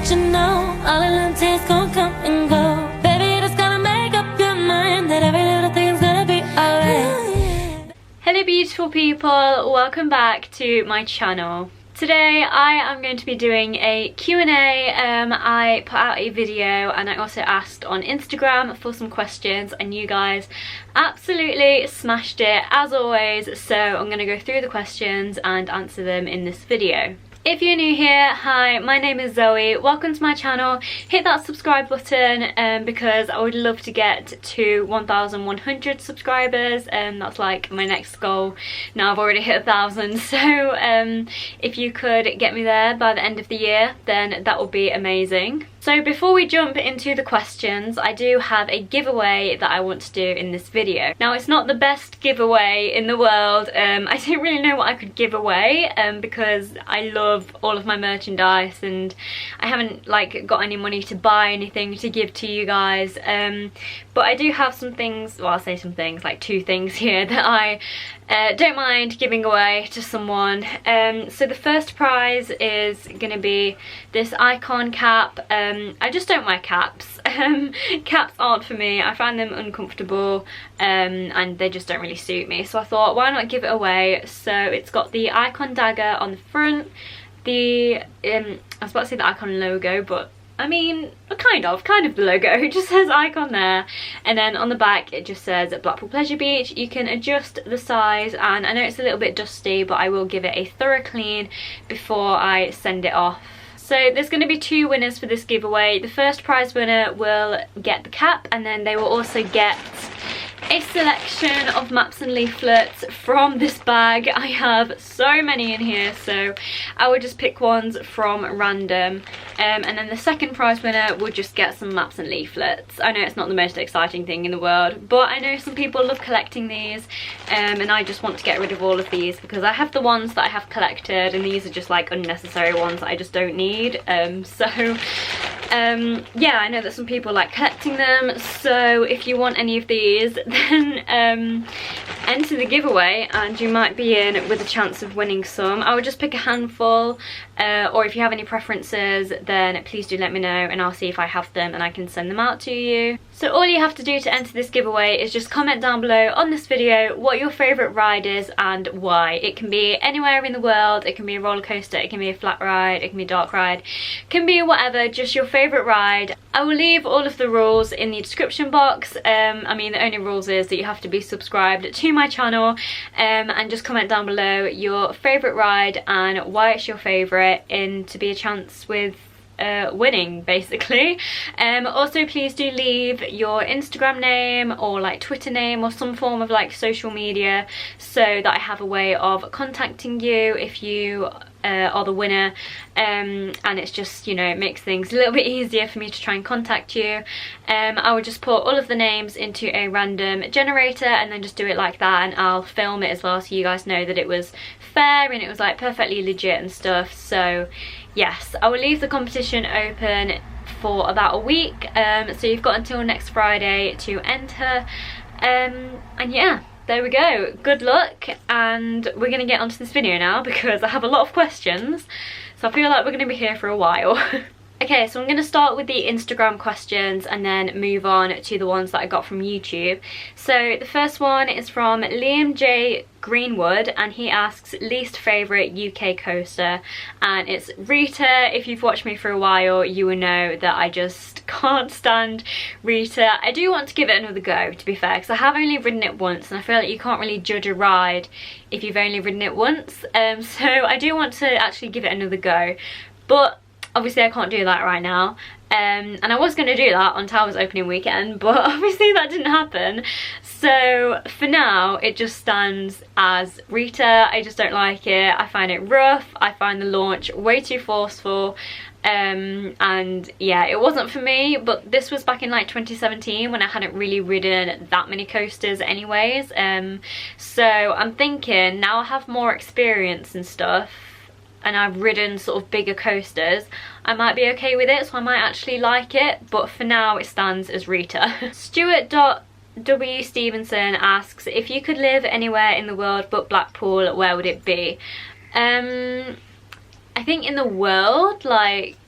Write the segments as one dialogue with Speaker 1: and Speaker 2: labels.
Speaker 1: let you know all the little tears gon' come and go. Baby, just gotta make up your mind that every little thing's gonna be alright.
Speaker 2: Hello beautiful people, welcome back to my channel. Today I am going to be doing a Q&A. I put out a video and I also asked on Instagram for some questions and you guys absolutely smashed it as always, so I'm going to go through the questions and answer them in this video. If you're new here, hi, my name is Zoe, welcome to my channel. Hit that subscribe button because I would love to get to 1,100 subscribers, and that's like my next goal. Now I've already hit 1,000, so if you could get me there by the end of the year, then that would be amazing. So before we jump into the questions, I do have a giveaway that I want to do in this video. Now it's not the best giveaway in the world. I don't really know what I could give away because I love all of my merchandise and I haven't like got any money to buy anything to give to you guys. But I do have some things, well I'll say some things, like 2 things here that I don't mind giving away to someone. So the first prize is gonna be this icon cap. I just don't wear caps. Caps aren't for me. I find them uncomfortable and they just don't really suit me. So I thought, why not give it away? So it's got the icon dagger on the front, the I was about to say the icon logo, but I mean kind of the logo. It just says icon there, and then on the back it just says Blackpool Pleasure Beach. You can adjust the size, and I know it's a little bit dusty but I will give it a thorough clean before I send it off. So there's going to be 2 winners for this giveaway. The first prize winner will get the cap, and then they will also get a selection of maps and leaflets from this bag. I have so many in here, so I will just pick ones from random. And then the second prize winner will just get some maps and leaflets. I know it's not the most exciting thing in the world, but I know some people love collecting these, and I just want to get rid of all of these because I have the ones that I have collected and these are just like unnecessary ones that I just don't need. Yeah, I know that some people like collecting them, so if you want any of these, then enter the giveaway and you might be in with a chance of winning some. I would just pick a handful, or if you have any preferences then please do let me know and I'll see if I have them and I can send them out to you. So all you have to do to enter this giveaway is just comment down below on this video what your favourite ride is and why. It can be anywhere in the world, it can be a roller coaster, it can be a flat ride, it can be a dark ride, it can be whatever, just your favourite ride. I will leave all of the rules in the description box. I mean the only rules is that you have to be subscribed to my channel, and just comment down below your favourite ride and why it's your favourite, in to be a chance with winning basically. Also please do leave your Instagram name or like Twitter name or some form of like social media so that I have a way of contacting you if you are the winner, and it's just, you know, it makes things a little bit easier for me to try and contact you. I would just put all of the names into a random generator and then just do it like that, and I'll film it as well so you guys know that it was fair and it was like perfectly legit and stuff. So yes, I will leave the competition open for about a week, so you've got until next Friday to enter, and yeah, there we go. Good luck, and we're gonna get onto this video now because I have a lot of questions, so I feel like we're gonna be here for a while. Okay, so I'm going to start with the Instagram questions and then move on to the ones that I got from YouTube. So the first one is from Liam Jay Greenwood, and he asks least favourite UK coaster, and it's Rita. If you've watched me for a while you will know that I just can't stand Rita. I do want to give it another go, to be fair, because I have only ridden it once and I feel like you can't really judge a ride if you've only ridden it once, so I do want to actually give it another go, but obviously I can't do that right now, and I was going to do that on Towers opening weekend, but obviously that didn't happen. So for now it just stands as Rita. I just don't like it. I find it rough. I find the launch way too forceful, and yeah, it wasn't for me. But this was back in like 2017 when I hadn't really ridden that many coasters anyways, so I'm thinking now I have more experience and stuff and I've ridden sort of bigger coasters, I might be okay with it, so I might actually like it, but for now it stands as Rita. Stuart.W. Stevenson asks, if you could live anywhere in the world but Blackpool, where would it be? I think in the world, like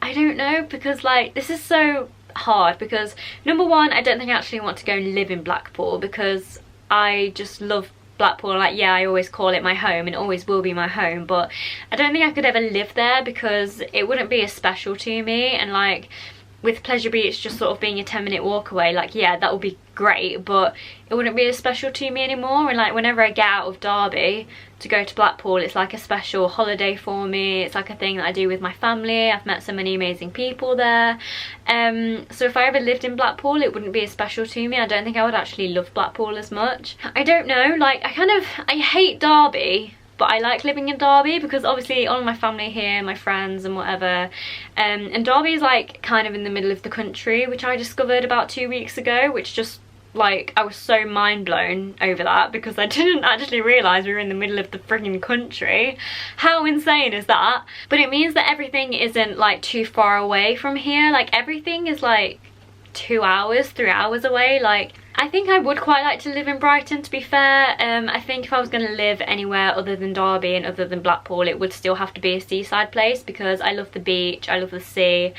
Speaker 2: I don't know, because like this is so hard, because number one, I don't think I actually want to go and live in Blackpool, because I just love Blackpool. Like, yeah, I always call it my home and always will be my home, but I don't think I could ever live there because it wouldn't be as special to me. And like with Pleasure Beach just sort of being a 10-minute walk away, like, yeah, that would be great, but it wouldn't be as special to me anymore. And like whenever I get out of Derby to go to Blackpool, it's like a special holiday for me. It's like a thing that I do with my family. I've met so many amazing people there. So if I ever lived in Blackpool, it wouldn't be as special to me. I don't think I would actually love Blackpool as much. I don't know, like I hate Derby, but I like living in Derby because obviously all of my family here, my friends and whatever. And Derby is like kind of in the middle of the country, which I discovered about 2 weeks ago, which just like I was so mind blown over that because I didn't actually realise we were in the middle of the frigging country. How insane is that? But it means that everything isn't like too far away from here. Like everything is like 2 hours, 3 hours away. Like I think I would quite like to live in Brighton, to be fair. I think if I was going to live anywhere other than Derby and other than Blackpool, it would still have to be a seaside place because I love the beach, I love the sea.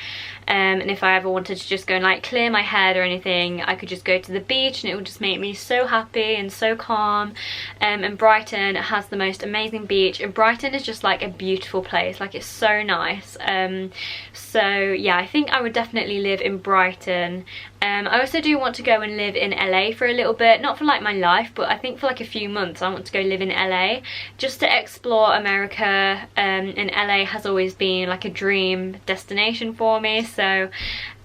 Speaker 2: And if I ever wanted to just go and like clear my head or anything, I could just go to the beach and it would just make me so happy and so calm. And Brighton has the most amazing beach, and Brighton is just like a beautiful place, like it's so nice. So yeah, I think I would definitely live in Brighton. I also do want to go and live in LA for a little bit, not for like my life, but I think for like a few months I want to go live in LA just to explore America. And LA has always been like a dream destination for me, so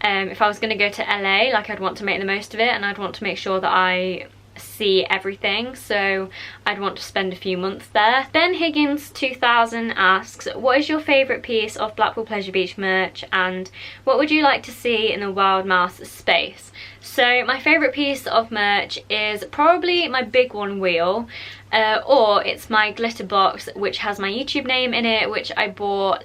Speaker 2: if I was going to go to LA, like I'd want to make the most of it and I'd want to make sure that I see everything, so I'd want to spend a few months there. Ben Higgins 2000 asks, what is your favourite piece of Blackpool Pleasure Beach merch and what would you like to see in the Wild Mouse space? So my favourite piece of merch is probably my Big One wheel, or it's my glitter box which has my YouTube name in it, which I bought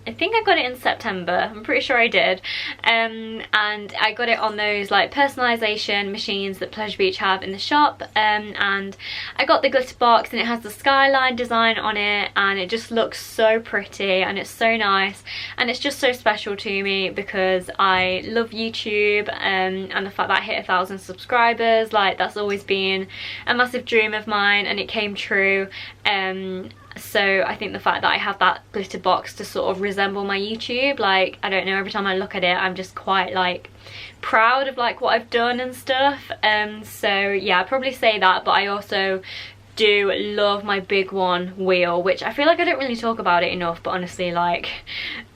Speaker 2: I think I got it in September, I'm pretty sure I did. And I got it on those like personalisation machines that Pleasure Beach have in the shop. And I got the glitter box and it has the skyline design on it and it just looks so pretty and it's so nice. And it's just so special to me because I love YouTube, and the fact that I hit 1,000 subscribers, like that's always been a massive dream of mine and it came true. So I think the fact that I have that glitter box to sort of resemble my YouTube, like I don't know, every time I look at it I'm just quite like proud of like what I've done and stuff. So yeah, I'd probably say that, but I also do love my Big One wheel, which I feel like I don't really talk about it enough, but honestly like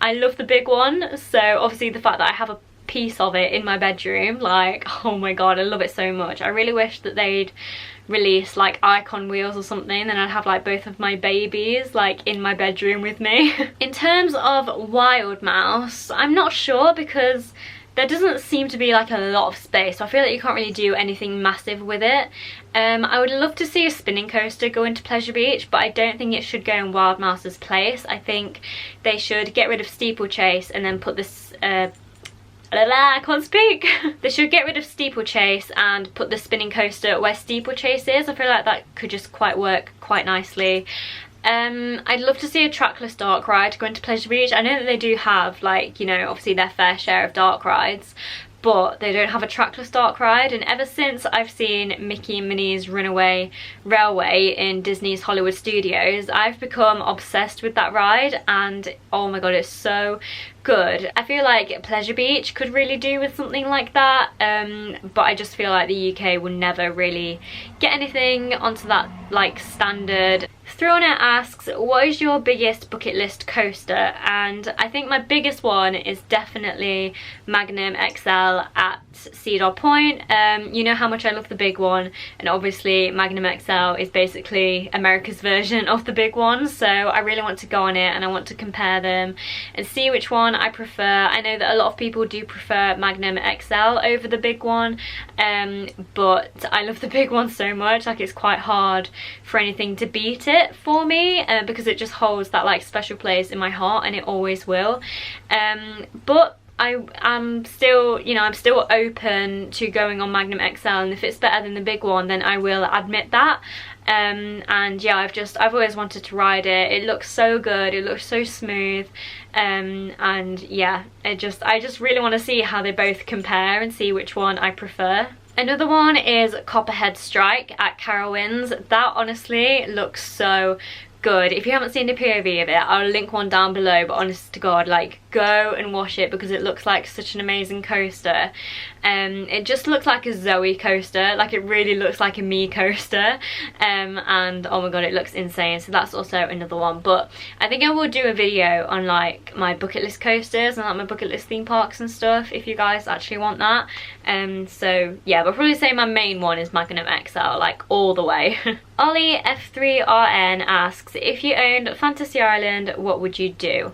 Speaker 2: I love the Big One. So obviously the fact that I have a piece of it in my bedroom, like oh my god, I love it so much. I really wish that they'd release like icon wheels or something, then I'd have like both of my babies like in my bedroom with me. In terms of Wild Mouse, I'm not sure because there doesn't seem to be like a lot of space, so I feel like you can't really do anything massive with it. I would love to see a spinning coaster go into Pleasure Beach, but I don't think it should go in Wild Mouse's place. I think they should get rid of Steeplechase and then put this I can't speak. They should get rid of Steeplechase and put the spinning coaster where Steeplechase is. I feel like that could just work quite nicely. I'd love to see a trackless dark ride go into Pleasure Beach. I know that they do have like, you know, obviously their fair share of dark rides, but they don't have a trackless dark ride. And ever since I've seen Mickey and Minnie's Runaway Railway in Disney's Hollywood Studios, I've become obsessed with that ride and oh my god, it's so good. I feel like Pleasure Beach could really do with something like that, but I just feel like the UK will never really get anything onto that like standard. Throwner asks, what is your biggest bucket list coaster? And I think my biggest one is definitely Magnum XL at Cedar Point. You know how much I love the big one, and obviously Magnum XL is basically America's version of the big one, so I really want to go on it and I want to compare them and see which one I prefer. I know that a lot of people do prefer Magnum XL over the big one, but I love the big one so much, like it's quite hard for anything to beat it for me, because it just holds that like special place in my heart and it always will. But I'm still, you know, I'm still open to going on Magnum XL, and if it's better than the big one then I will admit that. and yeah, I've always wanted to ride it. It looks so good, it looks so smooth, and yeah, I just really want to see how they both compare and see which one I prefer. Another one is Copperhead Strike at Carowinds. That honestly looks so good. If you haven't seen the POV of it, I'll link one down below, but honest to God, like, go and watch it because it looks like such an amazing coaster. It just looks like a Zoe coaster, like it really looks like a me coaster, and oh my god, it looks insane. So that's also another one. But I think I will do a video on like my bucket list coasters and like my bucket list theme parks and stuff if you guys actually want that. So yeah, but I'll probably say my main one is Magnum XL, like all the way. Ollie F3RN asks, if you owned Fantasy Island, what would you do?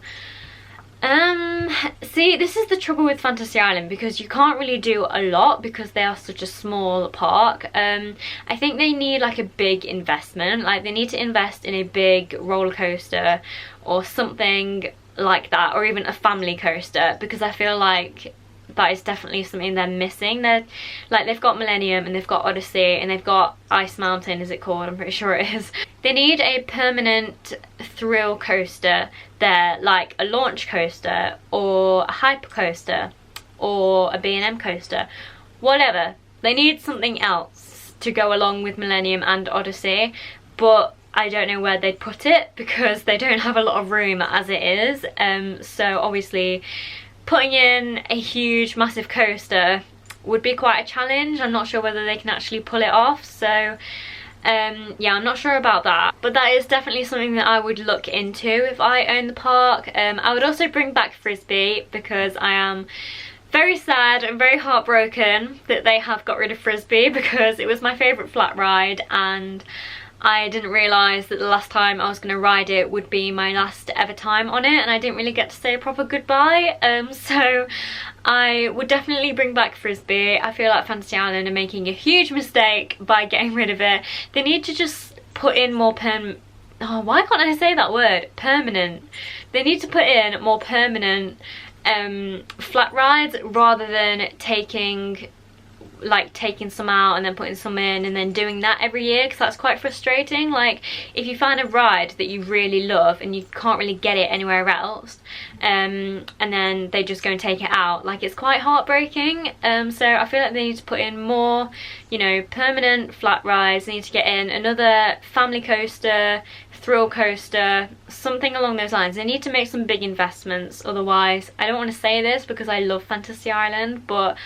Speaker 2: See, this is the trouble with Fantasy Island, because you can't really do a lot because they are such a small park. I think they need like a big investment, like they need to invest in a big roller coaster or something like that, or even a family coaster, because I feel like that is definitely something they're missing. They're like, they've got Millennium and they've got Odyssey and they've got Ice Mountain, is it called? I'm pretty sure it is. They need a permanent thrill coaster there, like a launch coaster or a hyper coaster or a B&M coaster, whatever. They need something else to go along with Millennium and Odyssey, but I don't know where they'd put it because they don't have a lot of room as it is. So obviously putting in a huge massive coaster would be quite a challenge. I'm not sure whether they can actually pull it off, so yeah, I'm not sure about that, but that is definitely something that I would look into if I own the park. I would also bring back Frisbee because I am very sad and very heartbroken that they have got rid of Frisbee, because it was my favourite flat ride and I didn't realise that the last time I was going to ride it would be my last ever time on it, and I didn't really get to say a proper goodbye. So I would definitely bring back Frisbee. I feel like Fantasy Island are making a huge mistake by getting rid of it. They need to just put in more why can't I say that word? Permanent. They need to put in more permanent flat rides rather than taking some out and then putting some in and then doing that every year, because that's quite frustrating. Like, if you find a ride that you really love and you can't really get it anywhere else, and then they just go and take it out, like, it's quite heartbreaking. So I feel like they need to put in more, you know, permanent flat rides. They need to get in another family coaster, thrill coaster, something along those lines. They need to make some big investments, otherwise, I don't want to say this because I love Fantasy Island, but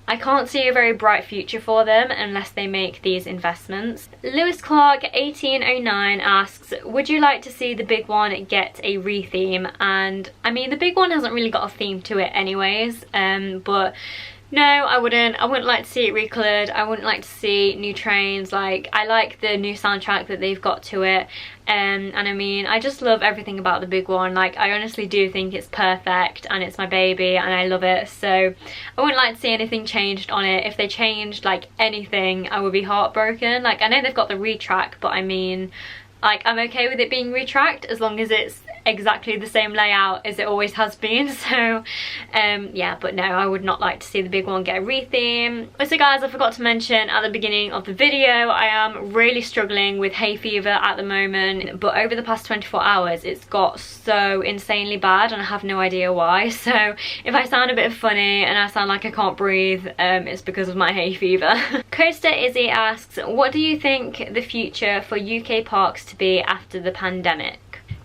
Speaker 2: I can't see a very bright future for them unless they make these investments. Lewis Clark 1809 asks, would you like to see the big one get a retheme? And I mean, the big one hasn't really got a theme to it anyways, but no, I wouldn't like to see it recoloured. I wouldn't like to see new trains. Like, I like the new soundtrack that they've got to it, and I mean, I just love everything about the big one. Like, I honestly do think it's perfect and it's my baby and I love it, so I wouldn't like to see anything changed on it. If they changed like anything, I would be heartbroken. Like, I know they've got the retrack, but I mean, like, I'm okay with it being retracked as long as it's exactly the same layout as it always has been. So yeah, but no, I would not like to see the big one get a retheme. Also guys, I forgot to mention at the beginning of the video, I am really struggling with hay fever at the moment, but over the past 24 hours it's got so insanely bad and I have no idea why. So if I sound a bit funny and I sound like I can't breathe, it's because of my hay fever. Coaster Izzy asks, what do you think the future for UK parks to be after the pandemic?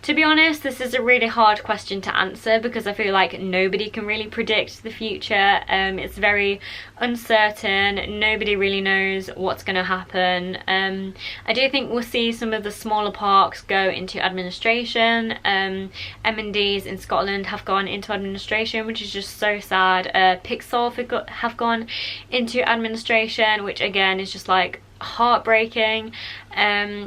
Speaker 2: To be honest, this is a really hard question to answer because I feel like nobody can really predict the future. It's very uncertain. Nobody really knows what's going to happen. I do think we'll see some of the smaller parks go into administration. M&Ds in Scotland have gone into administration, which is just so sad. Pixel have gone into administration, which again is just like heartbreaking.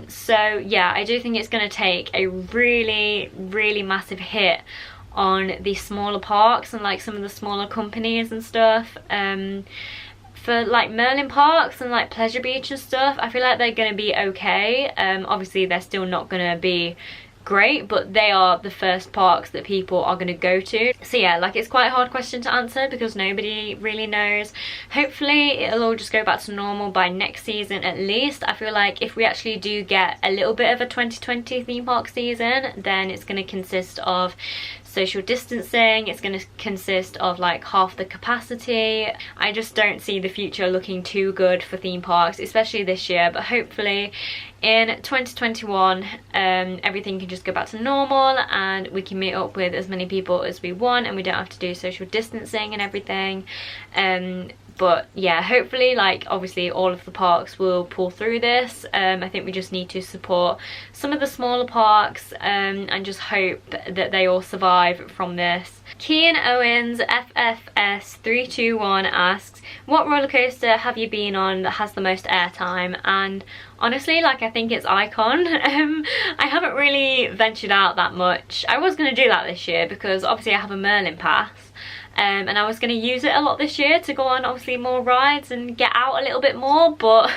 Speaker 2: So yeah, I do think it's going to take a really massive hit on the smaller parks and like some of the smaller companies and stuff. For like Merlin Parks and like Pleasure Beach and stuff, I feel like they're going to be okay. Obviously they're still not going to be great, but they are the first parks that people are going to go to. So yeah, like, it's quite a hard question to answer because nobody really knows. Hopefully it'll all just go back to normal by next season at least. I feel like if we actually do get a little bit of a 2020 theme park season, then it's going to consist of social distancing, it's going to consist of like half the capacity. I just don't see the future looking too good for theme parks, especially this year, but hopefully in 2021 everything can just go back to normal and we can meet up with as many people as we want and we don't have to do social distancing and everything. But yeah, hopefully, like, obviously all of the parks will pull through this. I think we just need to support some of the smaller parks and just hope that they all survive from this. Kian Owens FFS321 asks, what roller coaster have you been on that has the most airtime? And honestly, like, I think it's Icon. I haven't really ventured out that much. I was going to do that this year because obviously I have a Merlin pass. And I was going to use it a lot this year to go on obviously more rides and get out a little bit more, but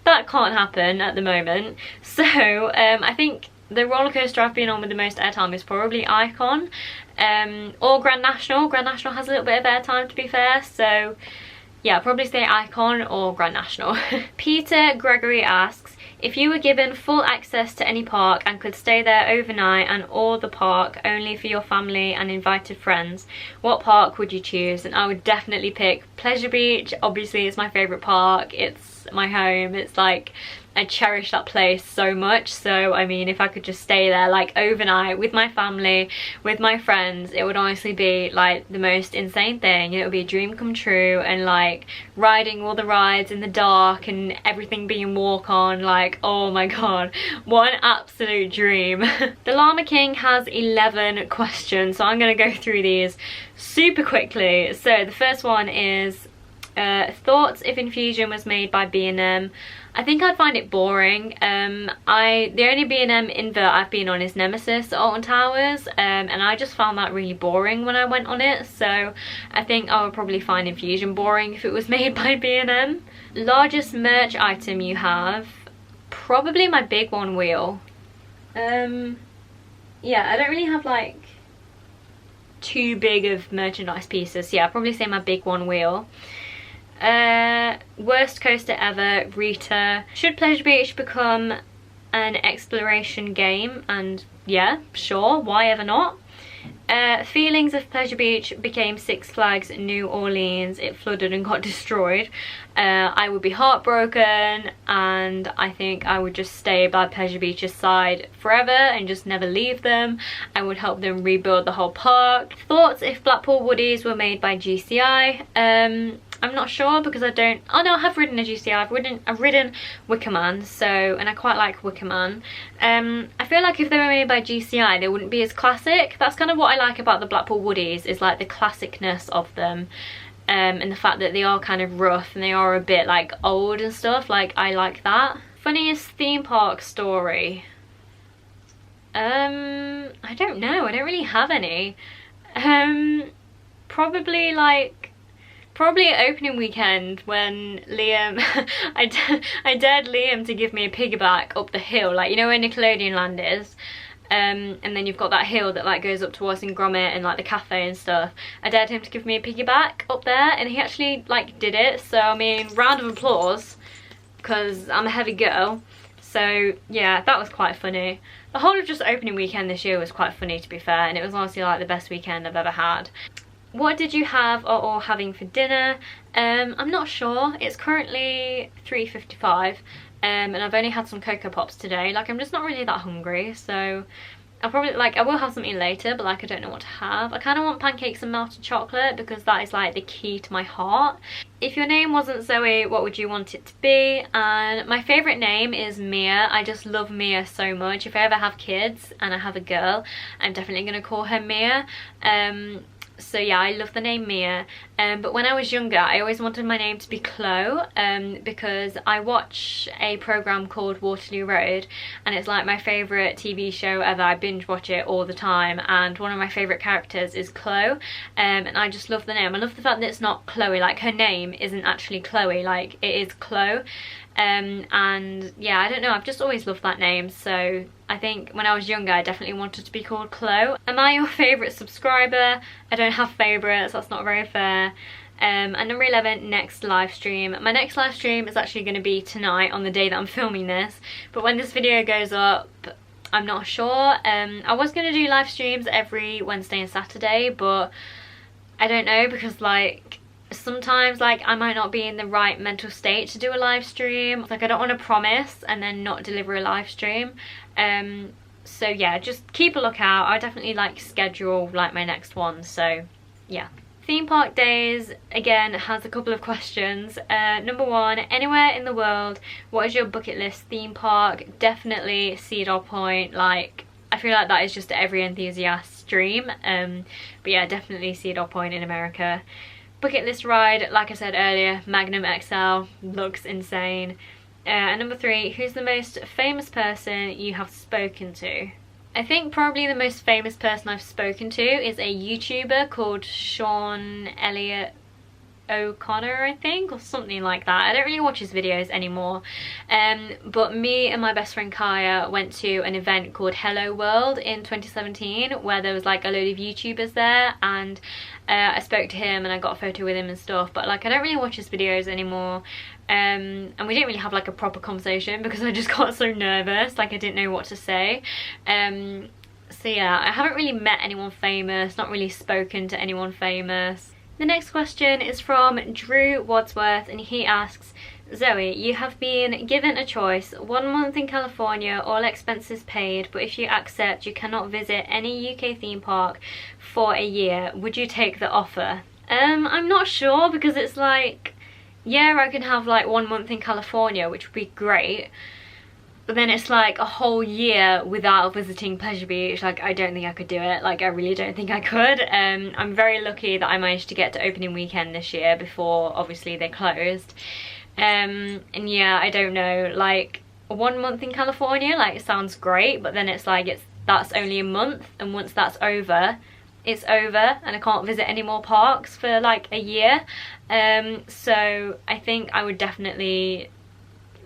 Speaker 2: that can't happen at the moment. So I think the roller coaster I've been on with the most airtime is probably Icon or Grand National. Grand National has a little bit of airtime, to be fair, so yeah, I'll probably say Icon or Grand National. Peter Gregory asks, if you were given full access to any park and could stay there overnight and or the park only for your family and invited friends, what park would you choose? And I would definitely pick Pleasure Beach. Obviously it's my favourite park, it's my home, it's like, I cherish that place so much. So I mean, if I could just stay there like overnight with my family, with my friends, it would honestly be like the most insane thing. It would be a dream come true, and like riding all the rides in the dark and everything being walk on, like, oh my god, what an absolute dream. The Llama King has 11 questions, so I'm gonna go through these super quickly. So the first one is thoughts if Infusion was made by B&M. I think I'd find it boring. The only B&M invert I've been on is Nemesis at Alton Towers, and I just found that really boring when I went on it, so I think I would probably find Infusion boring if it was made by B&M. Largest merch item you have? Probably my Big One wheel. Yeah, I don't really have like too big of merchandise pieces, so yeah, I'd probably say my Big One wheel. Worst coaster ever, Rita. Should Pleasure Beach become an exploration game? And yeah, sure, why ever not? Feelings of Pleasure Beach became Six Flags New Orleans. It flooded and got destroyed. I would be heartbroken, and I think I would just stay by Pleasure Beach's side forever and just never leave them. I would help them rebuild the whole park. Thoughts if Blackpool Woodies were made by GCI? I'm not sure because I don't, oh no, I have ridden a GCI, I've ridden Wicker Man, so, and I quite like Wicker Man. I feel like if they were made by GCI they wouldn't be as classic. That's kind of what I like about the Blackpool Woodies, is like the classicness of them, and the fact that they are kind of rough and they are a bit like old and stuff, like I like that. Funniest theme park story? I don't know, I don't really have any. Probably opening weekend when Liam, I dared Liam to give me a piggyback up the hill, like, you know where Nickelodeon Land is, and then you've got that hill that like goes up towards Gromit and like the cafe and stuff. I dared him to give me a piggyback up there and he actually like did it, so I mean, round of applause because I'm a heavy girl. So yeah, that was quite funny. The whole of just opening weekend this year was quite funny, to be fair, and it was honestly like the best weekend I've ever had. What did you have or having for dinner? I'm not sure. It's currently 3:55 and I've only had some Cocoa Pops today. Like, I'm just not really that hungry, so I'll probably, like, I will have something later, but like I don't know what to have. I kind of want pancakes and melted chocolate because that is like the key to my heart. If your name wasn't Zoe, what would you want it to be? And my favourite name is Mia. I just love Mia so much. If I ever have kids and I have a girl, I'm definitely going to call her Mia. So yeah, I love the name Mia, but when I was younger I always wanted my name to be Chloe, because I watch a programme called Waterloo Road and it's like my favourite TV show ever. I binge watch it all the time and one of my favourite characters is Chloe, and I just love the name. I love the fact that it's not Chloe, like her name isn't actually Chloe, like it is Chloe. And yeah, I don't know, I've just always loved that name. So I think when I was younger I definitely wanted to be called Chloe. Am I your favourite subscriber? I don't have favourites, that's not very fair. And number 11, next live stream. My next live stream is actually going to be tonight, on the day that I'm filming this, but when this video goes up I'm not sure. I was going to do live streams every Wednesday and Saturday, but I don't know, because like sometimes like I might not be in the right mental state to do a live stream. Like I don't want to promise and then not deliver a live stream. So yeah, just keep a lookout. I definitely like schedule like my next one, so yeah. Theme park days, again, has a couple of questions. Number 1, anywhere in the world, what is your bucket list theme park? Definitely Cedar Point. Like, I feel like that is just every enthusiast's dream. But yeah, definitely Cedar Point in America. Bucket list ride, like I said earlier, Magnum XL, looks insane. And number 3, who's the most famous person you have spoken to? I think probably the most famous person I've spoken to is a YouTuber called Sean Elliott O'Connor, I think, or something like that. I don't really watch his videos anymore, but me and my best friend Kaya went to an event called Hello World in 2017 where there was like a load of YouTubers there, and I spoke to him and I got a photo with him and stuff, but like I don't really watch his videos anymore. And we didn't really have like a proper conversation because I just got so nervous, like I didn't know what to say. So yeah, I haven't really met anyone famous, not really spoken to anyone famous. The next question is from Drew Wadsworth, and he asks, Zoe, you have been given a choice, 1 month in California, all expenses paid, but if you accept you cannot visit any UK theme park for a year, would you take the offer? I'm not sure, because it's like, yeah, I can have like 1 month in California, which would be great, but then it's like a whole year without visiting Pleasure Beach. Like, I don't think I could do it. Like, I really don't think I could. I'm very lucky that I managed to get to opening weekend this year before obviously they closed. And yeah, I don't know, like 1 month in California, like it sounds great, but then it's like that's only a month, and once that's over, it's over, and I can't visit any more parks for like a year. So I think I would definitely,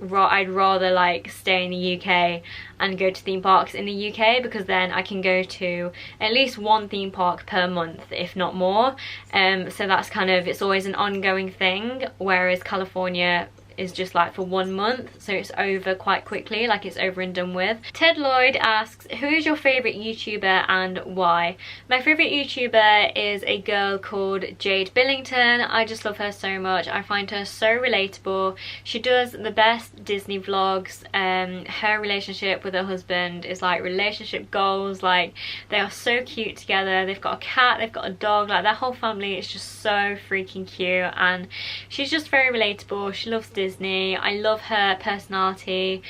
Speaker 2: I'd rather like stay in the UK and go to theme parks in the UK, because then I can go to at least 1 theme park per month, if not more. So that's kind of, it's always an ongoing thing, whereas California is just like for 1 month, so it's over quite quickly, like it's over and done with. Ted Lloyd asks, who is your favourite YouTuber and why? My favourite YouTuber is a girl called Jade Billington. I just love her so much. I find her so relatable. She does the best Disney vlogs. Her relationship with her husband is like relationship goals. Like, they are so cute together. They've got a cat, they've got a dog, like their whole family is just so freaking cute, and she's just very relatable. She loves Disney. I love her personality.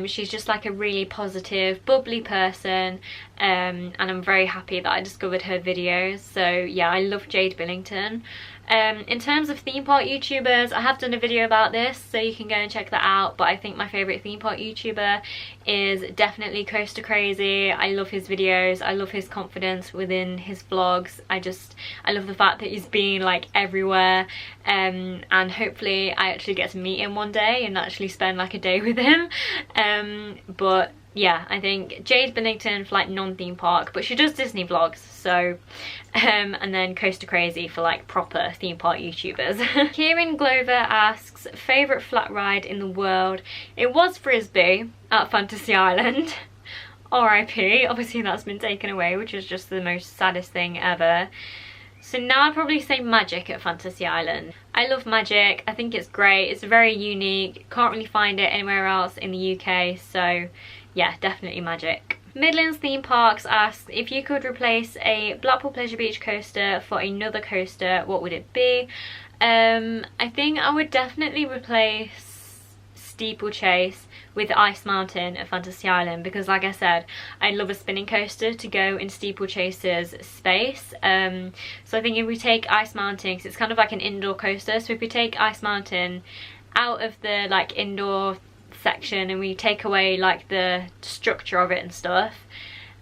Speaker 2: She's just like a really positive, bubbly person, and I'm very happy that I discovered her videos. So yeah, I love Jade Billington. In terms of theme park YouTubers, I have done a video about this, so you can go and check that out, but I think my favourite theme park YouTuber is definitely Coaster Crazy. I love his videos, I love his confidence within his vlogs. I love the fact that he's been like everywhere, and hopefully I actually get to meet him one day and actually spend like a day with him. But yeah, I think Jade Billington for like non-theme park, but she does Disney vlogs, so and then Coaster Crazy for like proper theme park YouTubers. Kieran Glover asks, favourite flat ride in the world? It was Frisbee at Fantasy Island. RIP, obviously that's been taken away, which is just the most saddest thing ever. So now I'd probably say Magic at Fantasy Island. I love Magic, I think it's great, it's very unique, can't really find it anywhere else in the UK, so yeah, definitely Magic. Midlands Theme Parks asks, if you could replace a Blackpool Pleasure Beach coaster for another coaster, what would it be? I think I would definitely replace Steeplechase with Ice Mountain at Fantasy Island, because like I said, I'd love a spinning coaster to go in Steeplechase's space. So I think if we take Ice Mountain, because it's kind of like an indoor coaster, so if we take Ice Mountain out of the like indoor section and we take away like the structure of it and stuff,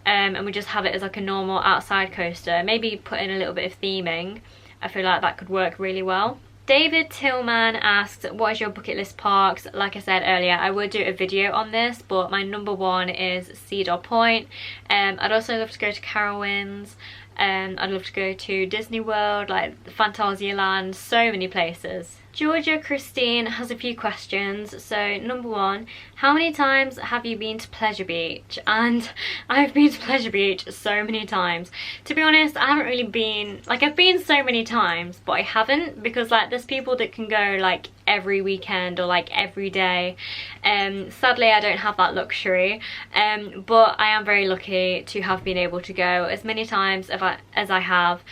Speaker 2: and we just have it as like a normal outside coaster, maybe put in a little bit of theming, I feel like that could work really well. David Tillman asked, what is your bucket list parks? Like I said earlier, I would do a video on this, but my number one is Cedar Point. I'd also love to go to Carowinds. I'd love to go to Disney World, like Fantasyland, so many places. Georgia Christine has a few questions. So number one, how many times have you been to Pleasure Beach? And I've been to Pleasure Beach so many times. To be honest, I haven't really been, like, I've been so many times, but I haven't, because like there's people that can go like every weekend or like every day. Sadly I don't have that luxury, but I am very lucky to have been able to go as many times as I have.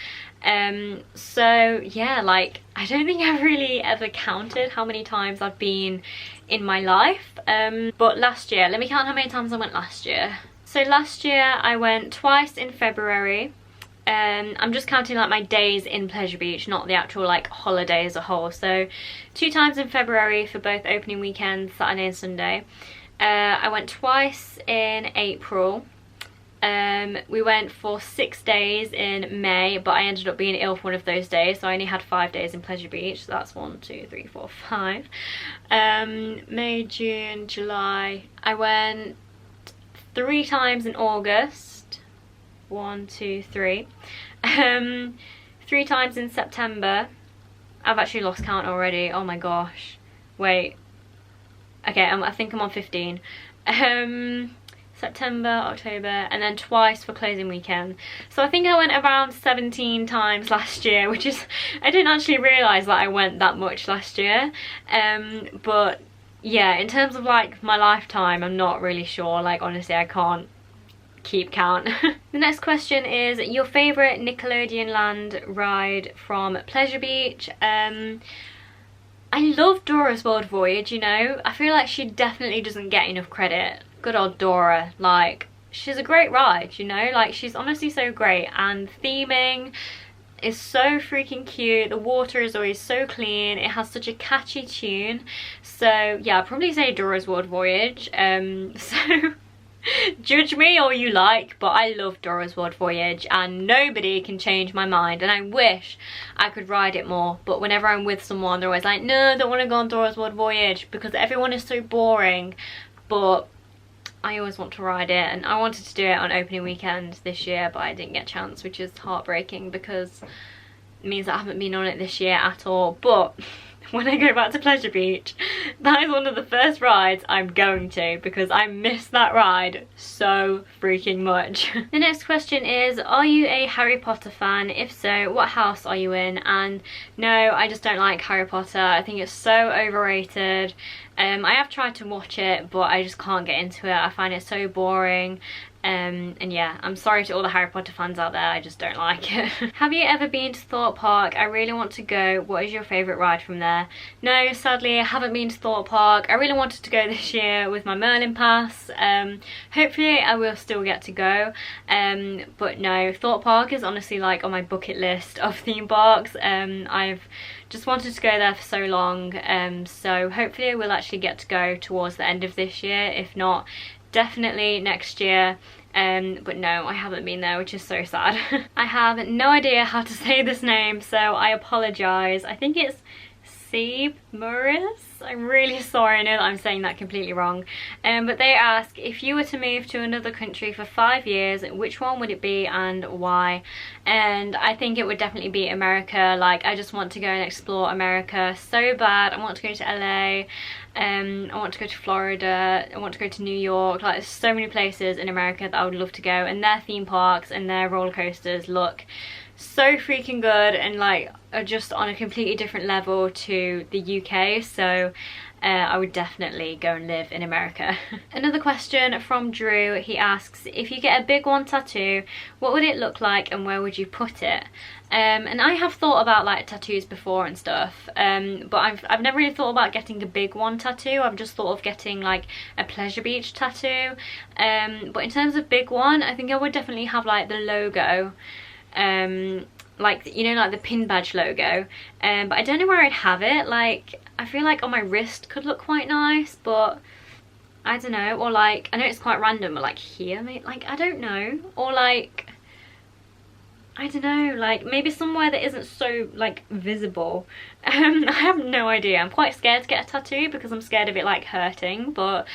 Speaker 2: So yeah, like I don't think I've really ever counted how many times I've been in my life, but last year, let me count how many times I went last year. So last year I went twice in February. I'm just counting like my days in Pleasure Beach, not the actual like holiday as a whole. So 2 times in February for both opening weekends, Saturday and Sunday. I went twice in April. We went for 6 days in May, but I ended up being ill for one of those days, so I only had 5 days in Pleasure Beach. So that's 1, 2, 3, 4, 5. May, June, July. I went 3 times in August. 1, 2, 3. 3 times in September. I've actually lost count already. Oh my gosh. Wait. Okay, I think I'm on 15. September, October, and then twice for closing weekend. So I think I went around 17 times last year, which is, I didn't actually realise that I went that much last year. But yeah, in terms of like my lifetime, I'm not really sure. Like honestly, I can't keep count. The next question is your favourite Nickelodeon Land ride from Pleasure Beach. I love Dora's World Voyage, you know. I feel like she definitely doesn't get enough credit. Good old Dora, like she's a great ride, you know, like she's honestly so great, and theming is so freaking cute. The water is always so clean, it has such a catchy tune. So yeah, I'd probably say Dora's World Voyage. So judge me all you like, but I love Dora's World Voyage and nobody can change my mind, and I wish I could ride it more, but whenever I'm with someone they're always like, no, I don't want to go on Dora's World Voyage because everyone is so boring. But I always want to ride it, and I wanted to do it on opening weekend this year, but I didn't get a chance, which is heartbreaking because it means I haven't been on it this year at all. But when I go back to Pleasure Beach, that is one of the first rides I'm going to, because I miss that ride so freaking much. The next question is, are you a Harry Potter fan? If so, what house are you in? And no, I just don't like Harry Potter. I think it's so overrated. I have tried to watch it, but I just can't get into it. I find it so boring. And yeah, I'm sorry to all the Harry Potter fans out there, I just don't like it. Have you ever been to Thorpe Park? I really want to go. What is your favourite ride from there? No, sadly I haven't been to Thorpe Park. I really wanted to go this year with my Merlin pass. Hopefully I will still get to go. But no, Thorpe Park is honestly like on my bucket list of theme parks. I've just wanted to go there for so long, so hopefully I will actually get to go towards the end of this year. If not, definitely next year. But no, I haven't been there, which is so sad. I have no idea how to say this name, so I apologise. I think it's Seb Morris. I'm really sorry, I know that I'm saying that completely wrong. But they ask, if you were to move to another country for 5 years, which one would it be and why? And I think it would definitely be America. Like, I just want to go and explore America so bad. I want to go to LA. I want to go to Florida. I want to go to New York. Like, there's so many places in America that I would love to go, and their theme parks and their roller coasters look so freaking good and like are just on a completely different level to the UK. So I would definitely go and live in America. Another question from Drew. He asks, if you get a big one tattoo, what would it look like and where would you put it? And I have thought about like tattoos before and stuff, but I've never really thought about getting a big one tattoo. I've just thought of getting like a Pleasure Beach tattoo. But in terms of big one, I think I would definitely have like the logo, like, you know, like the pin badge logo. But I don't know where I'd have it. Like, I feel like on my wrist could look quite nice, but I don't know. Or like, I know it's quite random, but like here, maybe, like, I don't know. Or like, I don't know, like maybe somewhere that isn't so like visible. I have no idea. I'm quite scared to get a tattoo because I'm scared of it like hurting, but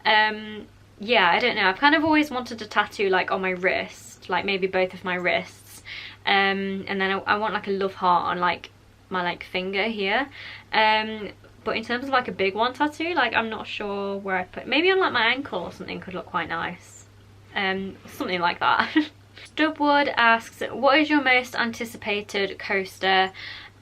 Speaker 2: yeah, I don't know. I've kind of always wanted a tattoo like on my wrist, like maybe both of my wrists, and then I want like a love heart on like my like finger here, but in terms of like a big one tattoo, like I'm not sure where I'd put, maybe on like my ankle or something could look quite nice, something like that. Stubwood asks, what is your most anticipated coaster?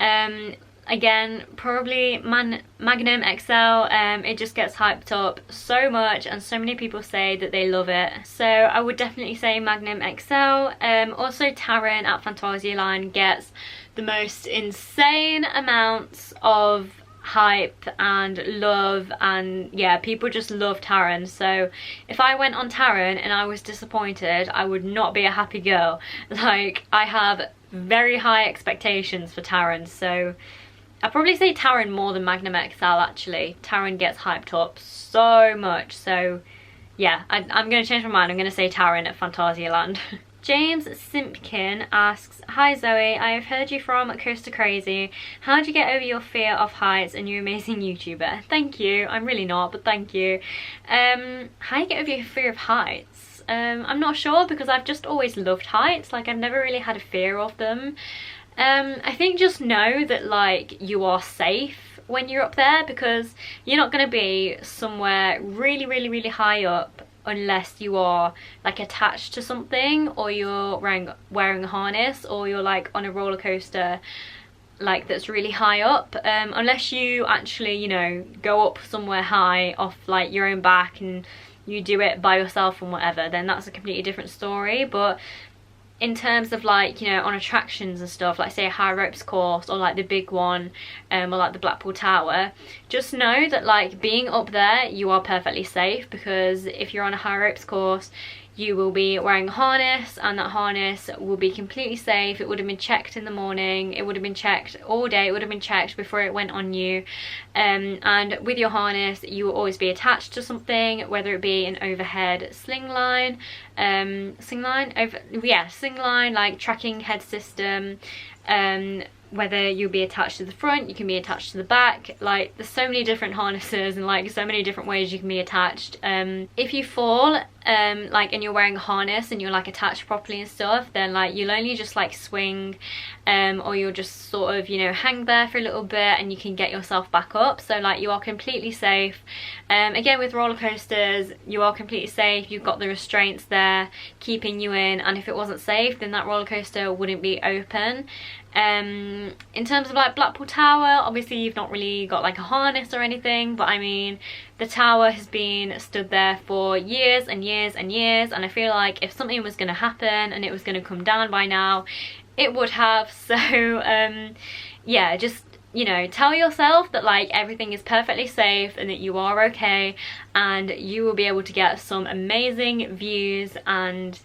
Speaker 2: Again, probably Magnum XL. It just gets hyped up so much and so many people say that they love it. So I would definitely say Magnum XL. Also Taron at Phantasialand gets the most insane amounts of hype and love, and yeah, people just love Taron. So if I went on Taron and I was disappointed, I would not be a happy girl. Like, I have very high expectations for Taron, so I'd probably say Taron more than Magnum XL actually. Taron gets hyped up so much, so yeah, I'm going to change my mind. I'm going to say Taron at Phantasialand. James Simpkin asks, hi Zoe, I have heard you from Coaster Crazy. How did you get over your fear of heights and you're an amazing YouTuber? Thank you. I'm really not, but thank you. How do you get over your fear of heights? I'm not sure, because I've just always loved heights. Like, I've never really had a fear of them. I think just know that like you are safe when you're up there, because you're not going to be somewhere really high up unless you are like attached to something, or you're wearing a harness, or you're like on a roller coaster like that's really high up. Unless you actually, you know, go up somewhere high off like your own back and you do it by yourself and whatever, then that's a completely different story. But in terms of like, you know, on attractions and stuff, like say a high ropes course or like the big one, or like the Blackpool Tower, just know that like being up there you are perfectly safe, because if you're on a high ropes course you will be wearing a harness, and that harness will be completely safe. It would have been checked in the morning, it would have been checked all day, it would have been checked before it went on you, and with your harness you will always be attached to something, whether it be an overhead sling line, sling line, like tracking head system, whether you'll be attached to the front, you can be attached to the back. Like, there's so many different harnesses and like so many different ways you can be attached. If you fall like and you're wearing a harness and you're like attached properly and stuff, then like you'll only just like swing, or you'll just sort of, you know, hang there for a little bit and you can get yourself back up. So like you are completely safe. Again, with roller coasters you are completely safe. You've got the restraints there keeping you in, and if it wasn't safe then that roller coaster wouldn't be open. In terms of like Blackpool Tower, obviously you've not really got like a harness or anything, but I mean the tower has been stood there for years and years and years, and I feel like if something was going to happen and it was going to come down by now, it would have. So yeah, just, you know, tell yourself that like everything is perfectly safe and that you are okay, and you will be able to get some amazing views. And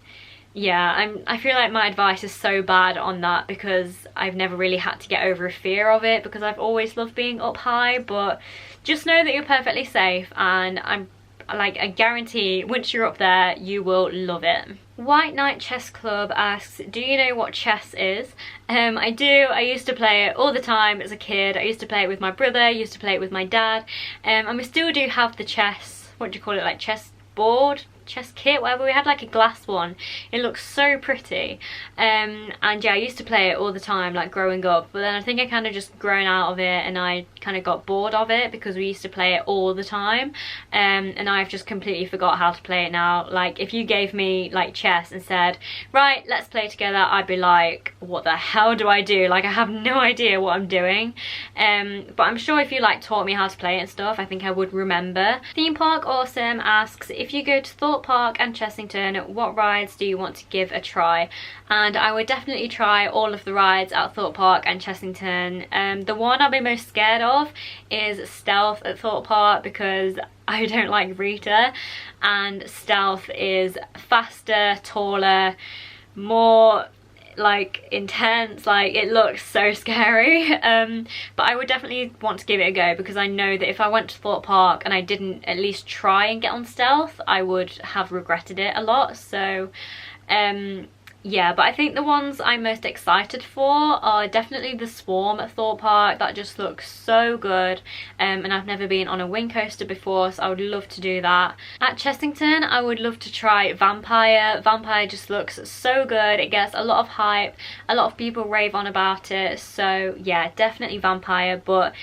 Speaker 2: yeah, I feel like my advice is so bad on that, because I've never really had to get over a fear of it, because I've always loved being up high. But just know that you're perfectly safe, and I guarantee once you're up there you will love it. White Knight Chess Club asks, do you know what chess is? I do. I used to play it all the time as a kid. I used to play it with my brother, I used to play it with my dad, and we still do have the chess, what do you call it, like chess board, chess kit, whatever. We had like a glass one. It looks so pretty, and yeah, I used to play it all the time like growing up, but then I think I kind of just grown out of it and I kind of got bored of it, because we used to play it all the time, and I've just completely forgot how to play it now. Like, if you gave me like chess and said, right, let's play together, I'd be like, what the hell do I do? Like, I have no idea what I'm doing. But I'm sure if you like taught me how to play it and stuff, I think I would remember. Theme Park Awesome asks, if you go to Thorpe Park and Chessington, what rides do you want to give a try? And I would definitely try all of the rides at Thorpe Park and Chessington. The one I'll be most scared of is Stealth at Thorpe Park, because I don't like Rita, and Stealth is faster, taller, more like intense, like it looks so scary. But I would definitely want to give it a go, because I know that if I went to Thorpe Park and I didn't at least try and get on Stealth, I would have regretted it a lot. So yeah, but I think the ones I'm most excited for are definitely the Swarm at Thorpe Park. That just looks so good, and I've never been on a wing coaster before, so I would love to do that. At Chessington, I would love to try Vampire. Vampire just looks so good. It gets a lot of hype, a lot of people rave on about it, so yeah, definitely Vampire. But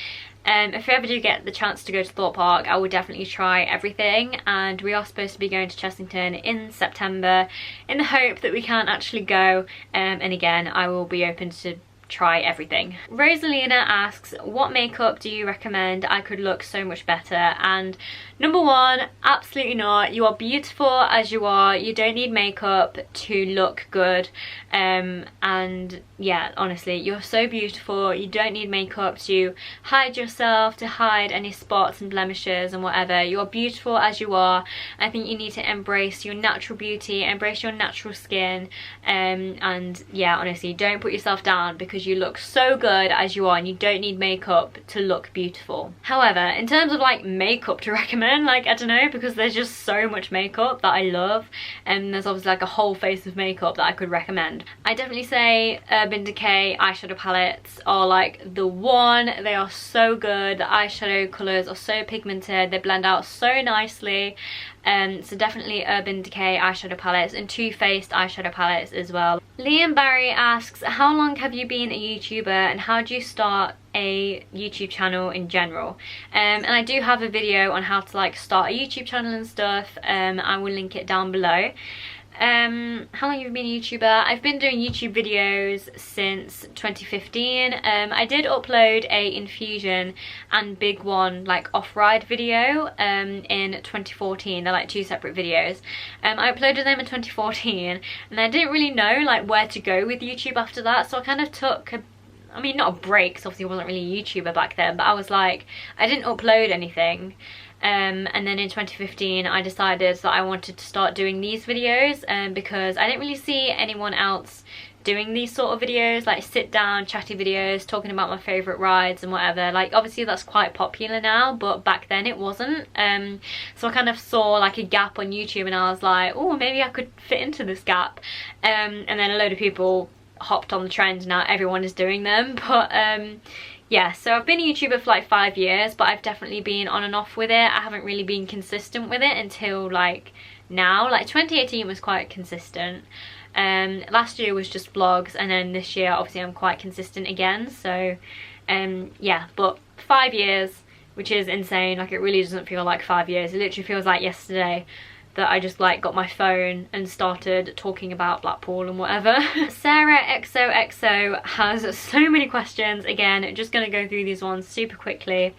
Speaker 2: if I ever do get the chance to go to Thorpe Park, I will definitely try everything, and we are supposed to be going to Chessington in September in the hope that we can actually go, and again, I will be open to try everything. Rosalina asks, what makeup do you recommend? I could look so much better. And number one, absolutely not. You are beautiful as you are. You don't need makeup to look good. And yeah, honestly, you're so beautiful. You don't need makeup to hide yourself, to hide any spots and blemishes and whatever. You're beautiful as you are. I think you need to embrace your natural beauty, embrace your natural skin, and yeah, honestly, don't put yourself down because you look so good as you are and you don't need makeup to look beautiful. However, in terms of like makeup to recommend, like I don't know, because there's just so much makeup that I love, and there's obviously like a whole face of makeup that I could recommend. I definitely say Urban Decay eyeshadow palettes are like the one. They are so good. The eyeshadow colours are so pigmented, they blend out so nicely. So definitely Urban Decay eyeshadow palettes, and Too Faced eyeshadow palettes as well. Liam Barry asks, how long have you been a YouTuber and how do you start a YouTube channel in general? And I do have a video on how to like start a YouTube channel and stuff. I will link it down below. How long have you been a YouTuber? I've been doing YouTube videos since 2015. I did upload a Infusion and Big One like off-ride video in 2014. They're like two separate videos. I uploaded them in 2014 and I didn't really know like where to go with YouTube after that, so I kind of took I mean, not a break, because obviously I wasn't really a YouTuber back then, but I was like, I didn't upload anything. And then in 2015 I decided that I wanted to start doing these videos, because I didn't really see anyone else doing these sort of videos, like sit down chatty videos talking about my favourite rides and whatever. Like obviously that's quite popular now, but back then it wasn't. So I kind of saw like a gap on YouTube and I was like, oh, maybe I could fit into this gap. And then a load of people hopped on the trend, now everyone is doing them. But yeah, so I've been a YouTuber for like 5 years, but I've definitely been on and off with it. I haven't really been consistent with it until like now. Like 2018 was quite consistent. Last year was just vlogs, and then this year obviously I'm quite consistent again. So yeah, but 5 years, which is insane. Like it really doesn't feel like 5 years. It literally feels like yesterday that I just like got my phone and started talking about Blackpool and whatever. Sarah XOXO has so many questions. Again, just gonna go through these ones super quickly.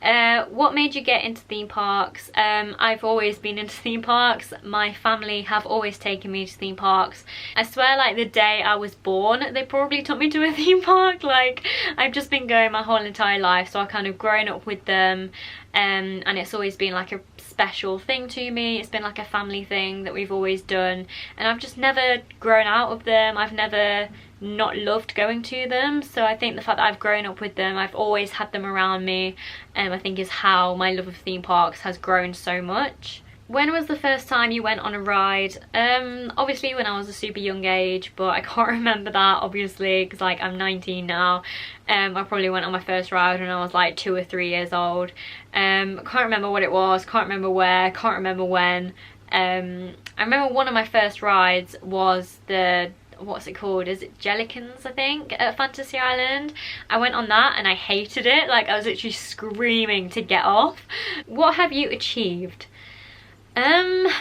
Speaker 2: What made you get into theme parks? I've always been into theme parks. My family have always taken me to theme parks. I swear, like the day I was born, they probably took me to a theme park. Like I've just been going my whole entire life, so I've kind of grown up with them, and it's always been like a special thing to me. It's been like a family thing that we've always done, and I've just never grown out of them. I've never not loved going to them, so I think the fact that I've grown up with them, I've always had them around me, I think is how my love of theme parks has grown so much. When was the first time you went on a ride? Obviously when I was a super young age, but I can't remember that obviously because like I'm 19 now. I probably went on my first ride when I was like 2 or 3 years old. Can't remember what it was, can't remember where, can't remember when. I remember one of my first rides was the, what's it called, is it Jellicans I think, at Fantasy Island. I went on that and I hated it. Like I was literally screaming to get off. What have you achieved?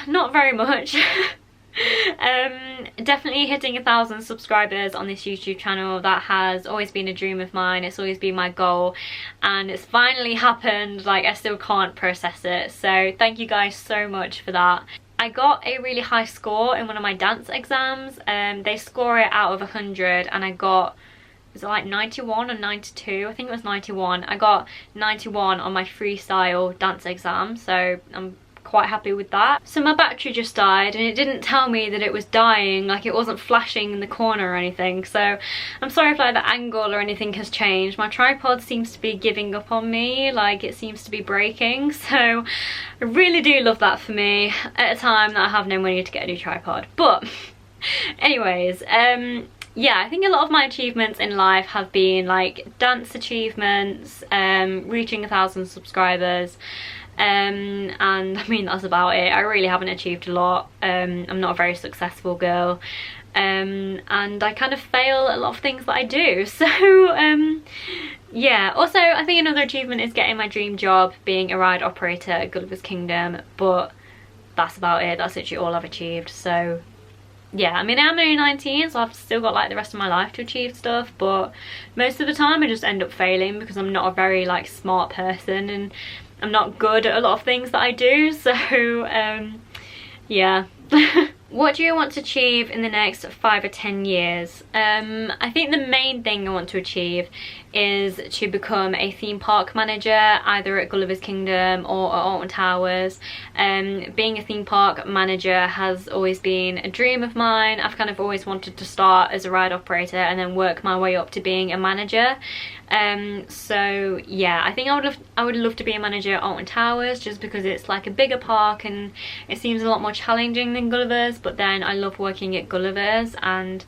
Speaker 2: Not very much. Definitely hitting 1,000 subscribers on this YouTube channel. That has always been a dream of mine. It's always been my goal, and it's finally happened. Like I still can't process it, so thank you guys so much for that. I got a really high score in one of my dance exams. They score it out of 100 and I got, was it like 91 or 92? I think it was 91. I got 91 on my freestyle dance exam, so I'm quite happy with that. So my battery just died and it didn't tell me that it was dying, like it wasn't flashing in the corner or anything, so I'm sorry if like the angle or anything has changed. My tripod seems to be giving up on me, like it seems to be breaking, so I really do love that for me at a time that I have no money to get a new tripod. But Anyways, yeah, I think a lot of my achievements in life have been like dance achievements, reaching 1,000 subscribers, and I mean that's about it. I really haven't achieved a lot. I'm not a very successful girl, and I kind of fail at a lot of things that I do, so yeah. Also, I think another achievement is getting my dream job, being a ride operator at Gulliver's Kingdom, but that's about it. That's literally all I've achieved. So yeah, I mean, I'm only 19, so I've still got like the rest of my life to achieve stuff, but most of the time I just end up failing because I'm not a very like smart person and I'm not good at a lot of things that I do, so yeah. What do you want to achieve in the next 5 or 10 years? I think the main thing I want to achieve is to become a theme park manager, either at Gulliver's Kingdom or at Alton Towers. Being a theme park manager has always been a dream of mine. I've kind of always wanted to start as a ride operator and then work my way up to being a manager. So yeah, I think I would love to be a manager at Alton Towers, just because it's like a bigger park and it seems a lot more challenging than Gulliver's, but then I love working at Gulliver's, and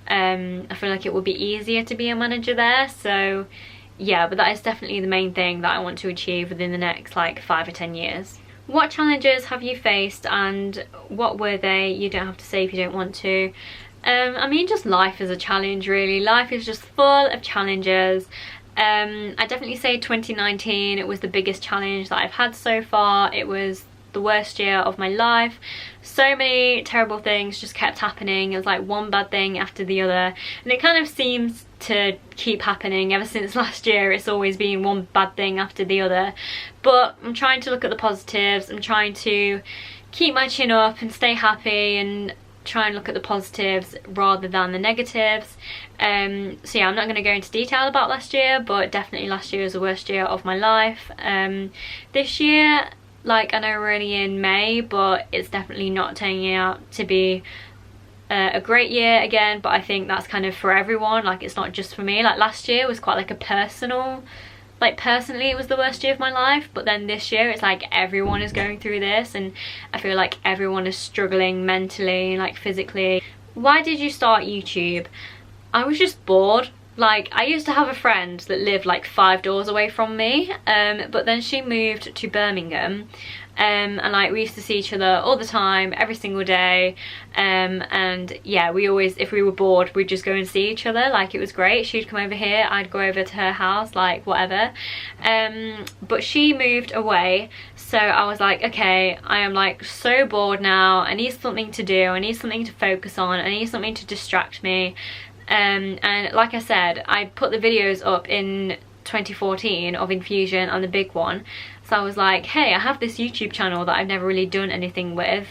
Speaker 2: I feel like it would be easier to be a manager there. So yeah, but that is definitely the main thing that I want to achieve within the next like 5 or 10 years. What challenges have you faced and what were they? You don't have to say if you don't want to. I mean, just life is a challenge, really. Life is just full of challenges. I definitely say 2019 it was the biggest challenge that I've had so far. It was the worst year of my life. So many terrible things just kept happening. It was like one bad thing after the other, and it kind of seems to keep happening ever since last year. It's always been one bad thing after the other, but I'm trying to look at the positives. I'm trying to keep my chin up and stay happy and try and look at the positives rather than the negatives. So yeah, I'm not going to go into detail about last year, but definitely last year was the worst year of my life. This year, like, I know we're only in May, but it's definitely not turning out to be a great year again, but I think that's kind of for everyone. Like, it's not just for me. Like, last year was quite like a personally it was the worst year of my life, but then this year it's like everyone is going through this, and I feel like everyone is struggling mentally, like physically. Why did you start YouTube? I was just bored. Like, I used to have a friend that lived like 5 doors away from me, but then she moved to Birmingham, and like we used to see each other all the time, every single day, and yeah, we always, if we were bored, we'd just go and see each other. Like, it was great. She'd come over here, I'd go over to her house, like whatever. But she moved away, so I was like, okay, I am like so bored now. I need something to do. I need something to focus on. I need something to distract me. And like I said, I put the videos up in 2014 of Infusion on the big one, so I was like, hey, I have this YouTube channel that I've never really done anything with.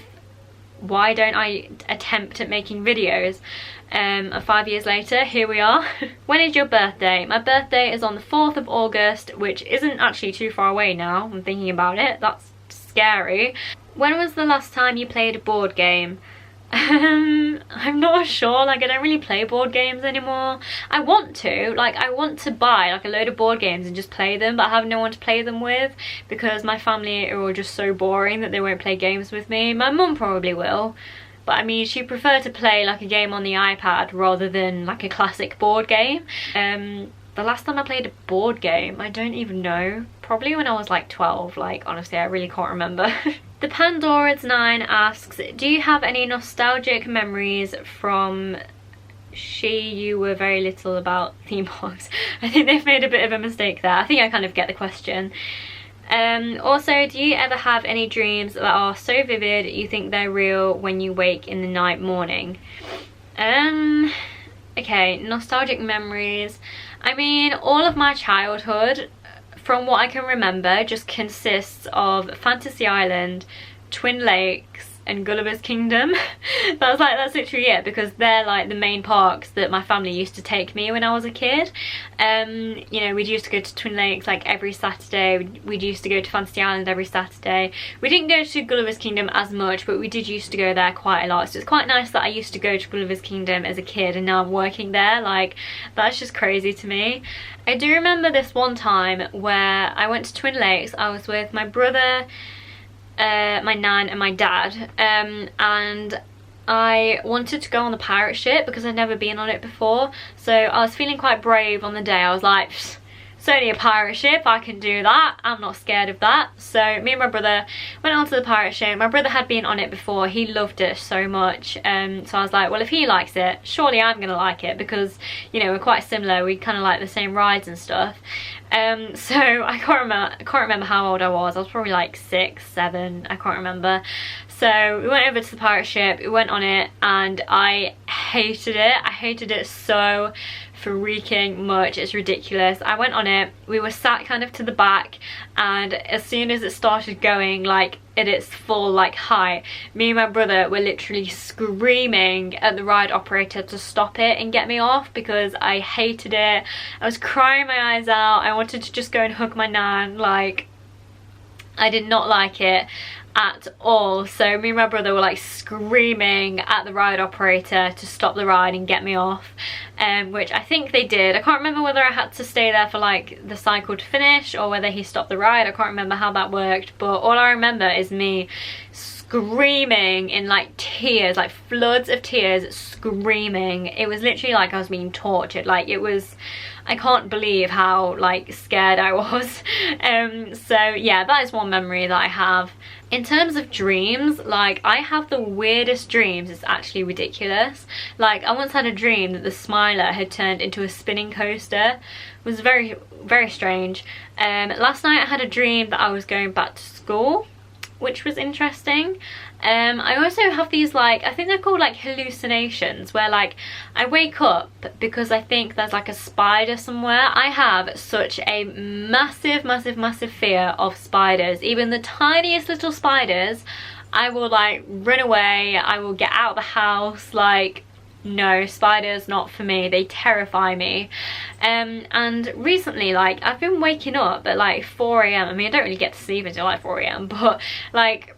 Speaker 2: Why don't I attempt at making videos? And 5 years later, here we are. When is your birthday? My birthday is on the 4th of August, which isn't actually too far away now. I'm thinking about it. That's scary. When was the last time you played a board game? I'm not sure. Like, I don't really play board games anymore. I want to buy like a load of board games and just play them, but I have no one to play them with because my family are all just so boring that they won't play games with me. My mum probably will, but I mean, she'd prefer to play like a game on the iPad rather than like a classic board game. The last time I played a board game, I don't even know. Probably when I was like 12. Like, honestly, I really can't remember. The Pandora's 9 asks, do you have any nostalgic memories from you were very little about theme parks? I think they've made a bit of a mistake there. I think I kind of get the question. Also, do you ever have any dreams that are so vivid you think they're real when you wake in the night morning? Okay, nostalgic memories. I mean, all of my childhood, from what I can remember, just consists of Fantasy Island, Twin Lakes and Gulliver's Kingdom. That's literally it, because they're like the main parks that my family used to take me when I was a kid. You know, we'd used to go to Twin Lakes like every Saturday. We'd used to go to Fantasy Island every Saturday. We didn't go to Gulliver's Kingdom as much, but we did used to go there quite a lot. So it's quite nice that I used to go to Gulliver's Kingdom as a kid and now I'm working there. Like, that's just crazy to me. I do remember this one time where I went to Twin Lakes. I was with my brother, my nan and my dad, and I wanted to go on the pirate ship because I'd never been on it before, so I was feeling quite brave on the day. I was like, it's only a pirate ship, I can do that, I'm not scared of that. So me and my brother went onto the pirate ship. My brother had been on it before, he loved it so much, so I was like, well, if he likes it, surely I'm gonna like it, because, you know, we're quite similar, we kind of like the same rides and stuff. So I can't remember how old I was probably like 6, 7, I can't remember. So we went over to the pirate ship, we went on it, and I hated it. I hated it so freaking much, it's ridiculous. I went on it, we were sat kind of to the back, and as soon as it started going like at its full like height, me and my brother were literally screaming at the ride operator to stop it and get me off, because I hated it. I was crying my eyes out, I wanted to just go and hug my nan. Like, I did not like it at all. So me and my brother were like screaming at the ride operator to stop the ride and get me off, which I think they did. I can't remember whether I had to stay there for like the cycle to finish or whether he stopped the ride. I can't remember how that worked, but all I remember is me screaming in like tears, like floods of tears, screaming. It was literally like I was being tortured. Like, it was, I can't believe how like scared I was. So yeah, that is one memory that I have. In terms of dreams, like, I have the weirdest dreams. It's actually ridiculous. Like, I once had a dream that the Smiler had turned into a spinning coaster. It was very, very strange. Last night I had a dream that I was going back to school, which was interesting. I also have these, like, I think they're called like hallucinations, where like I wake up because I think there's like a spider somewhere. I have such a massive, massive, massive fear of spiders. Even the tiniest little spiders, I will like run away, I will get out of the house. Like, no, spiders not for me, they terrify me. And recently, like, I've been waking up at like 4 AM. I mean, I don't really get to sleep until like 4 AM, but like,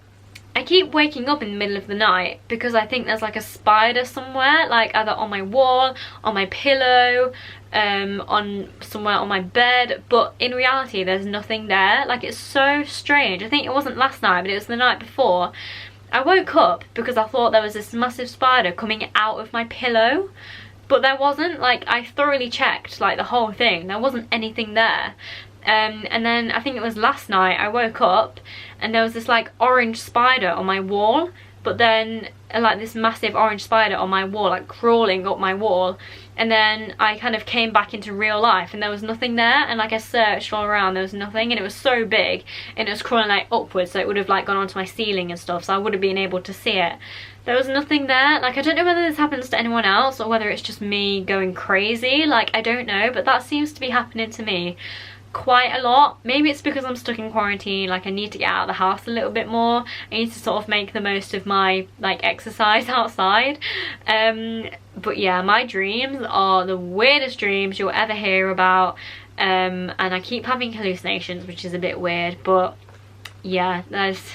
Speaker 2: I keep waking up in the middle of the night because I think there's like a spider somewhere, like either on my wall, on my pillow, on somewhere on my bed, but in reality there's nothing there. Like, it's so strange. I think it wasn't last night, but it was the night before. I woke up because I thought there was this massive spider coming out of my pillow, but there wasn't. Like, I thoroughly checked like the whole thing, there wasn't anything there. And then I think it was last night I woke up and there was this like orange spider on my wall, but then like this massive orange spider on my wall, like crawling up my wall. And then I kind of came back into real life and there was nothing there, and like I searched all around, there was nothing, and it was so big and it was crawling like upwards, so it would have like gone onto my ceiling and stuff, so I would have been able to see it. There was nothing there. Like, I don't know whether this happens to anyone else or whether it's just me going crazy, like, I don't know, but that seems to be happening to me quite a lot. Maybe it's because I'm stuck in quarantine, like I need to get out of the house a little bit more. I need to sort of make the most of my like exercise outside. But yeah, my dreams are the weirdest dreams you'll ever hear about, and I keep having hallucinations, which is a bit weird, but yeah, it's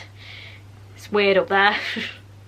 Speaker 2: weird up there.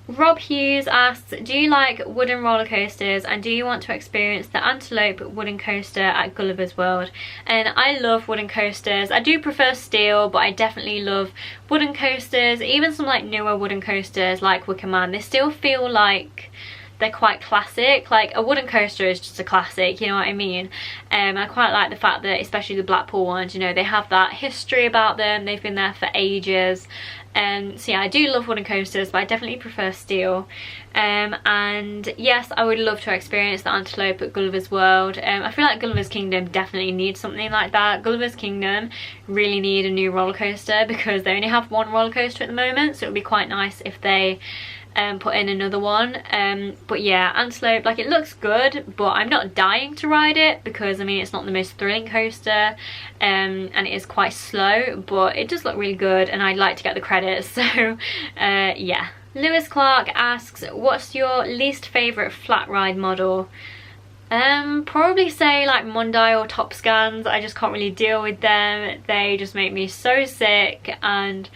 Speaker 2: Rob Hughes asks, do you like wooden roller coasters and do you want to experience the Antelope wooden coaster at Gulliver's World? And I love wooden coasters. I do prefer steel, but I definitely love wooden coasters. Even some like newer wooden coasters like Wicker Man, they still feel like they're quite classic. Like, a wooden coaster is just a classic, you know what I mean? I quite like the fact that, especially the Blackpool ones, you know, they have that history about them, they've been there for ages. So yeah, I do love wooden coasters, but I definitely prefer steel. And yes, I would love to experience the Antelope at Gulliver's World. I feel like Gulliver's Kingdom definitely needs something like that. Gulliver's Kingdom really need a new roller coaster because they only have one roller coaster at the moment, so it would be quite nice if they put in another one. But yeah, Antelope, like, it looks good, but I'm not dying to ride it because, I mean, it's not the most thrilling coaster, and it is quite slow, but it does look really good and I'd like to get the credit. So yeah. Lewis Clark asks, what's your least favourite flat ride model? Probably say like Monday or Top Scans. I just can't really deal with them. They just make me so sick and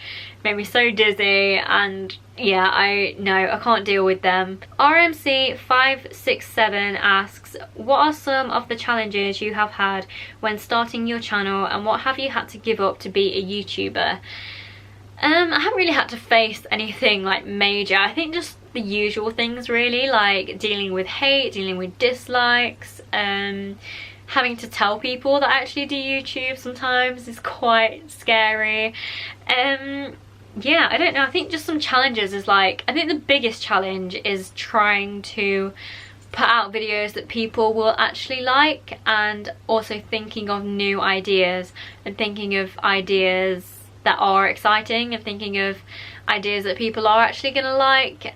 Speaker 2: make me so dizzy, and yeah, I can't deal with them. RMC567 asks, what are some of the challenges you have had when starting your channel and what have you had to give up to be a YouTuber? I haven't really had to face anything like major. I think just the usual things really, like dealing with hate, dealing with dislikes, having to tell people that I actually do YouTube sometimes is quite scary. Yeah, I don't know, I think just some challenges is like, I think the biggest challenge is trying to put out videos that people will actually like, and also thinking of new ideas and thinking of ideas that are exciting and thinking of ideas that people are actually gonna like.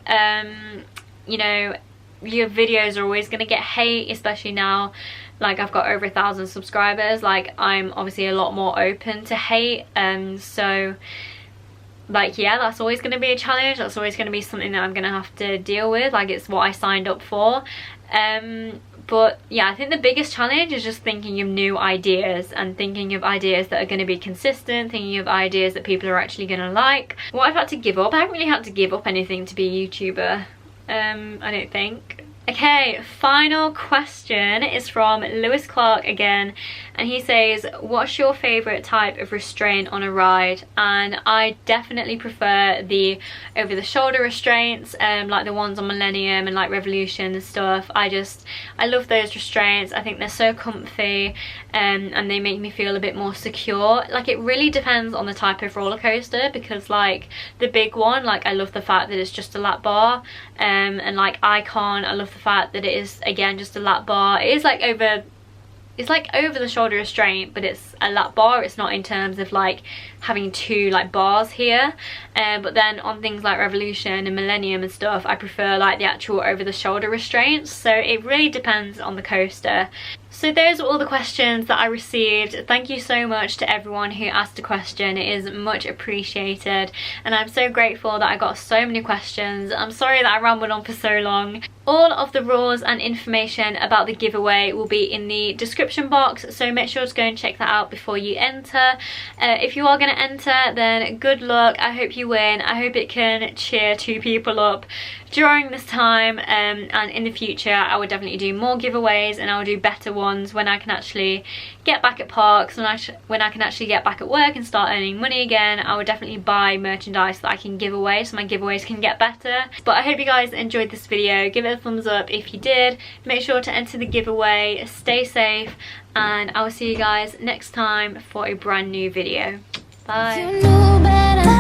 Speaker 2: You know, your videos are always gonna get hate, especially now like I've got over 1,000 subscribers. Like, I'm obviously a lot more open to hate, so like, yeah, that's always going to be a challenge. That's always going to be something that I'm going to have to deal with. Like, it's what I signed up for. But yeah, I think the biggest challenge is just thinking of new ideas and thinking of ideas that are going to be consistent, thinking of ideas that people are actually going to like. What I've had to give up, I haven't really had to give up anything to be a YouTuber, I don't think. Okay, final question is from Lewis Clark again, and he says, what's your favourite type of restraint on a ride? And I definitely prefer the over the shoulder restraints, like the ones on Millennium and like Revolution and stuff. I love those restraints. I think they're so comfy, and they make me feel a bit more secure. Like, it really depends on the type of roller coaster, because like the big one, like I love the fact that it's just a lap bar, and like Icon, I love the fact that it is again just a lap bar. It is like over the shoulder restraint, but it's a lap bar. It's not in terms of like having two like bars here, but then on things like Revolution and Millennium and stuff, I prefer like the actual over the shoulder restraints. So it really depends on the coaster. So those are all the questions that I received. Thank you so much to everyone who asked a question. It is much appreciated, and I'm so grateful that I got so many questions. I'm sorry that I rambled on for so long. All of the rules and information about the giveaway will be in the description box, so make sure to go and check that out before you enter. If you are going to enter, then good luck. I hope you win. I hope it can cheer 2 people up during this time, and in the future I will definitely do more giveaways, and I'll do better ones when I can actually get back at parks, when I can actually get back at work and start earning money again. I will definitely buy merchandise that I can give away, so my giveaways can get better. But I hope you guys enjoyed this video. Give it a thumbs up if you did. Make sure to enter the giveaway. Stay safe, and I will see you guys next time for a brand new video. Bye.